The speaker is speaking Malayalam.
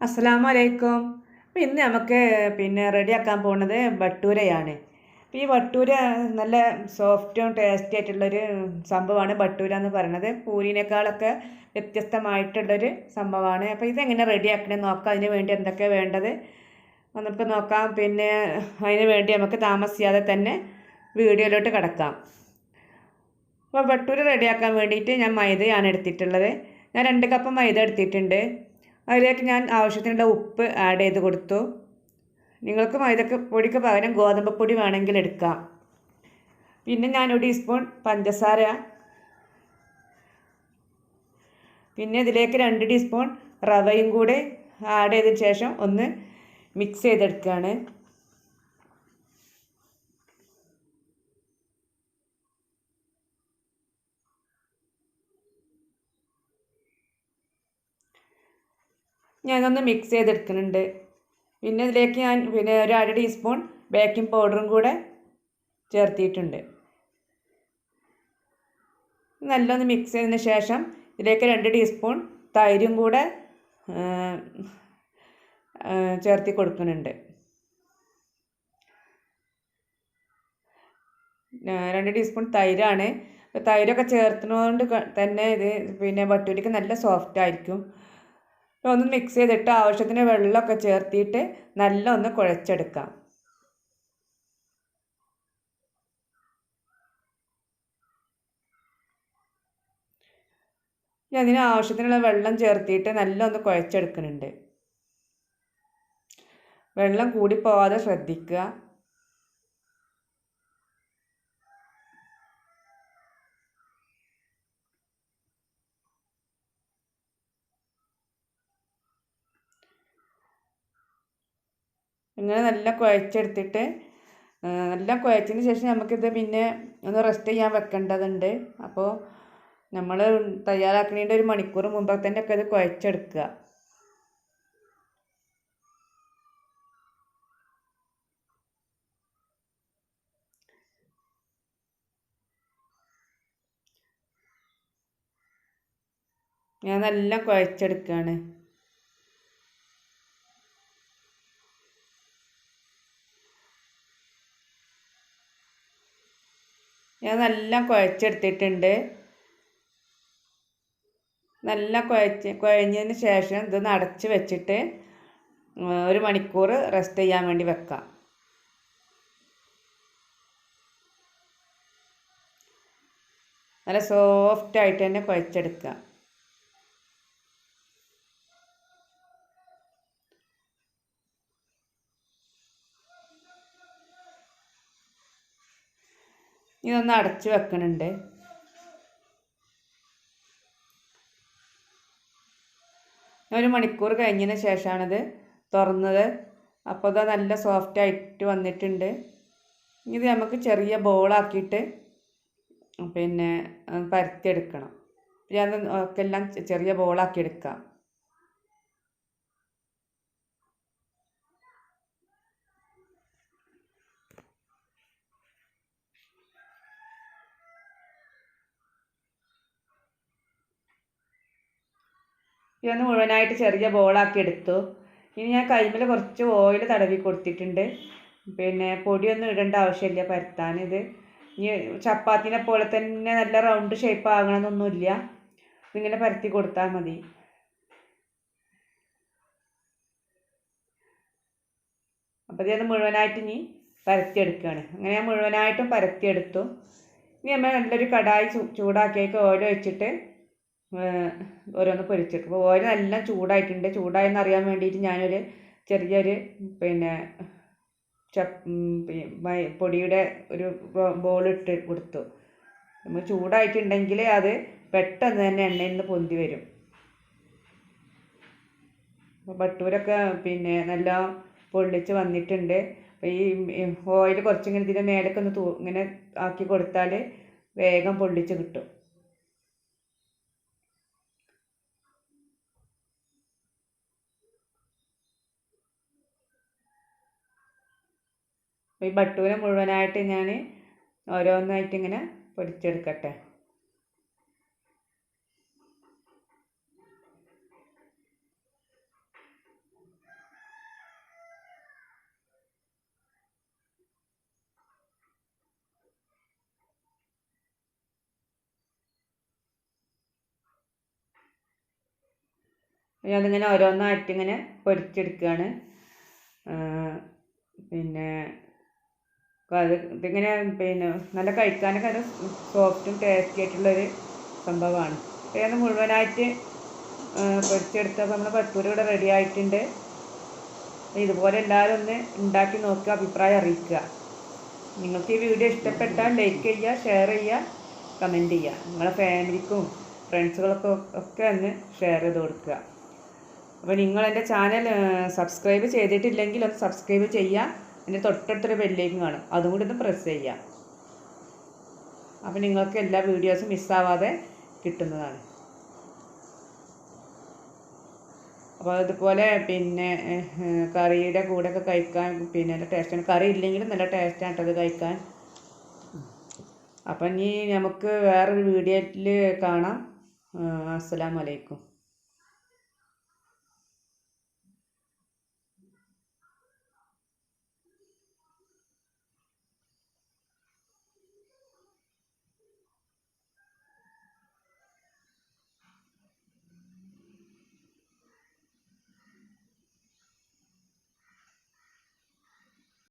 അസ്സലാമു അലൈക്കും. അപ്പോൾ ഇന്ന് നമുക്ക് റെഡിയാക്കാൻ പോകുന്നത് ബട്ടൂരയാണ്. അപ്പോൾ ഈ ബട്ടൂര നല്ല സോഫ്റ്റും ടേസ്റ്റി ആയിട്ടുള്ളൊരു സംഭവമാണ് ബട്ടൂര എന്ന് പറയുന്നത്. പൂരിനേക്കാളൊക്കെ വ്യത്യസ്തമായിട്ടുള്ളൊരു സംഭവമാണ്. അപ്പോൾ ഇതെങ്ങനെ റെഡിയാക്കണമെന്ന് നോക്കാം. അതിന് വേണ്ടി എന്തൊക്കെ വേണ്ടത് നമുക്ക് നോക്കാം. അതിന് വേണ്ടി നമുക്ക് താമസിയാതെ തന്നെ വീഡിയോയിലോട്ട് കിടക്കാം. അപ്പോൾ ബട്ടൂര റെഡിയാക്കാൻ വേണ്ടിയിട്ട് ഞാൻ മൈദയാണ് എടുത്തിട്ടുള്ളത്. ഞാൻ 2 കപ്പ് മൈദ എടുത്തിട്ടുണ്ട്. അതിലേക്ക് ഞാൻ ആവശ്യത്തിനുള്ള ഉപ്പ് ആഡ് ചെയ്ത് കൊടുത്തു. നിങ്ങൾക്ക് പൊടിക്ക് പകരം ഗോതമ്പ് പൊടി വേണമെങ്കിൽ എടുക്കാം. പിന്നെ ഞാൻ 1 ടീസ്പൂൺ പഞ്ചസാര, പിന്നെ ഇതിലേക്ക് 2 ടീസ്പൂൺ റവയും കൂടി ആഡ് ചെയ്തതിന് ശേഷം ഒന്ന് മിക്സ് ചെയ്തെടുക്കുകയാണ്. ഞാനൊന്ന് മിക്സ് ചെയ്തെടുക്കുന്നുണ്ട്. പിന്നെ ഇതിലേക്ക് ഞാൻ ഒരു 1/2 ടീസ്പൂൺ ബേക്കിംഗ് പൗഡറും കൂടെ ചേർത്തിയിട്ടുണ്ട്. നല്ലൊന്ന് മിക്സ് ചെയ്തതിന് ശേഷം ഇതിലേക്ക് 2 ടീസ്പൂൺ തൈരും കൂടെ ചേർത്തി കൊടുക്കുന്നുണ്ട്. 2 ടീസ്പൂൺ തൈരാണ്. അപ്പോൾ തൈരൊക്കെ ചേർത്തുന്നതുകൊണ്ട് തന്നെ ഇത് ബട്ടൂരയ്ക്ക് നല്ല സോഫ്റ്റ് ആയിരിക്കും. ഒന്ന് മിക്സ് ചെയ്തിട്ട് ആവശ്യത്തിന് വെള്ളമൊക്കെ ചേർത്തിട്ട് നല്ല ഒന്ന് കുഴച്ചെടുക്കാം. ഞാൻ അതിന് ആവശ്യത്തിനുള്ള വെള്ളം ചേർത്തിട്ട് നല്ല ഒന്ന് കുഴച്ചെടുക്കുന്നുണ്ട്. വെള്ളം കൂടി പോവാതെ ശ്രദ്ധിക്കുക. ഇങ്ങനെ നല്ല കുഴച്ചെടുത്തിട്ട് നല്ല കുഴച്ചതിന് ശേഷം നമുക്കിത് ഒന്ന് റെസ്റ്റ് ചെയ്യാൻ വെക്കേണ്ടതുണ്ട്. അപ്പോൾ നമ്മൾ തയ്യാറാക്കുന്നതിൻ്റെ 1 മണിക്കൂർ മുമ്പ് തന്നെ ഒക്കെ ഇത് കുഴച്ചെടുക്കുക. ഞാൻ നല്ല കുഴച്ചെടുക്കുകയാണ്. ഞാൻ നല്ല കുഴച്ചെടുത്തിട്ടുണ്ട്. നല്ല കുഴഞ്ഞതിന് ശേഷം ഇതൊന്ന് അടച്ച് വെച്ചിട്ട് 1 മണിക്കൂർ റെസ്റ്റ് ചെയ്യാൻ വേണ്ടി വെക്കാം. നല്ല സോഫ്റ്റ് ആയിട്ട് തന്നെ കുഴച്ചെടുക്കുക. ഇതൊന്ന് അടച്ച് വെക്കുന്നുണ്ട്. ഞാൻ 1 മണിക്കൂർ കഴിഞ്ഞതിന് ശേഷമാണിത് തുറന്നത്. അപ്പോൾ അത് നല്ല സോഫ്റ്റ് ആയിട്ട് വന്നിട്ടുണ്ട്. ഇത് നമുക്ക് ചെറിയ ബോളാക്കിയിട്ട് പരത്തിയെടുക്കണം. ഞാൻ ഒക്കെ എല്ലാം ചെറിയ ബോളാക്കി എടുക്കാം. ഇതൊന്ന് മുഴുവനായിട്ട് ചെറിയ ബോളാക്കി എടുത്തു. ഇനി ഞാൻ കൈമിൽ കുറച്ച് ഓയിൽ തടവി കൊടുത്തിട്ടുണ്ട്. പൊടിയൊന്നും ഇടേണ്ട ആവശ്യമില്ല പരത്താൻ. ഇത് ഇനി ചപ്പാത്തിനെ പോലെ തന്നെ നല്ല റൗണ്ട് ഷേപ്പ് ആകണമെന്നൊന്നുമില്ല. ഇതിങ്ങനെ പരത്തി കൊടുത്താൽ മതി. അപ്പോൾ ഇത് മുഴുവനായിട്ട് ഇനി പരത്തിയെടുക്കുകയാണ്. അങ്ങനെ ഞാൻ മുഴുവനായിട്ടും പരത്തിയെടുത്തു. ഇനി നമ്മൾ നല്ലൊരു കടായി ചൂടാക്കിയേക്ക് ഓയിൽ ഒഴിച്ചിട്ട് ഓരോന്ന് പൊരിച്ചെടുക്കും. അപ്പോൾ ഓയിൽ നല്ല ചൂടായിട്ടുണ്ട്. ചൂടായെന്ന് അറിയാൻ വേണ്ടിയിട്ട് ഞാനൊരു ചെറിയൊരു പൊടിയുടെ ഒരു ബോളിട്ട് കൊടുത്തു. നമ്മൾ ചൂടായിട്ടുണ്ടെങ്കിൽ അത് പെട്ടെന്ന് തന്നെ എണ്ണയിൽ നിന്ന് പൊന്തി വരും. അപ്പോൾ ബട്ടൂരൊക്കെ നല്ല പൊള്ളിച്ച് വന്നിട്ടുണ്ട്. അപ്പോൾ ഈ ഓയിൽ കുറച്ചിങ്ങനെ ഇതിൻ്റെ മേലൊക്കെ ഒന്ന് ഇങ്ങനെ ആക്കി കൊടുത്താൽ വേഗം പൊള്ളിച്ച് കിട്ടും. ഈ ബട്ടൂര മുഴുവനായിട്ട് ഞാൻ ഓരോന്നായിട്ട് ഇങ്ങനെ പൊടിച്ചെടുക്കട്ടെ. അതിങ്ങനെ ഓരോന്നായിട്ട് ഇങ്ങനെ പൊരിച്ചെടുക്കുകയാണ്. പിന്നെ ഇതിങ്ങനെ നല്ല കഴിക്കാനൊക്കെ ഒരു സോഫ്റ്റും ടേസ്റ്റി ആയിട്ടുള്ളൊരു സംഭവമാണ്. ഇത് മുഴുവനായിട്ട് പൊരിച്ചെടുത്തപ്പോൾ നമ്മുടെ ഭട്ടൂര ഇവിടെ റെഡി ആയിട്ടുണ്ട്. ഇതുപോലെ എല്ലാവരും ഒന്ന് ഉണ്ടാക്കി നോക്കുക, അഭിപ്രായം അറിയിക്കുക. നിങ്ങൾക്ക് ഈ വീഡിയോ ഇഷ്ടപ്പെട്ടാൽ ലൈക്ക് ചെയ്യുക, ഷെയർ ചെയ്യുക, കമൻറ്റ് ചെയ്യുക. നിങ്ങളുടെ ഫാമിലിക്കും ഫ്രണ്ട്സുകൾക്കും ഒക്കെ ഒന്ന് ഷെയർ ചെയ്ത് കൊടുക്കുക. അപ്പോൾ നിങ്ങൾ എൻ്റെ ചാനൽ സബ്സ്ക്രൈബ് ചെയ്തിട്ടില്ലെങ്കിൽ ഒന്ന് സബ്സ്ക്രൈബ് ചെയ്യുക. എൻ്റെ തൊട്ടടുത്തൊരു ബെല്ലേക്കും കാണും, അതും കൂടി ഒന്ന് പ്രസ് ചെയ്യുക. അപ്പോൾ നിങ്ങൾക്ക് എല്ലാ വീഡിയോസും മിസ്സാവാതെ കിട്ടുന്നതാണ്. അപ്പോൾ അതുപോലെ കറിയുടെ കൂടെയൊക്കെ കഴിക്കാൻ നല്ല ടേസ്റ്റാണ്. കറി ഇല്ലെങ്കിലും നല്ല ടേസ്റ്റാണ് അത് കഴിക്കാൻ. അപ്പം ഇനി നമുക്ക് വേറൊരു വീഡിയോയിൽ കാണാം. അസ്സലാമു അലൈക്കും.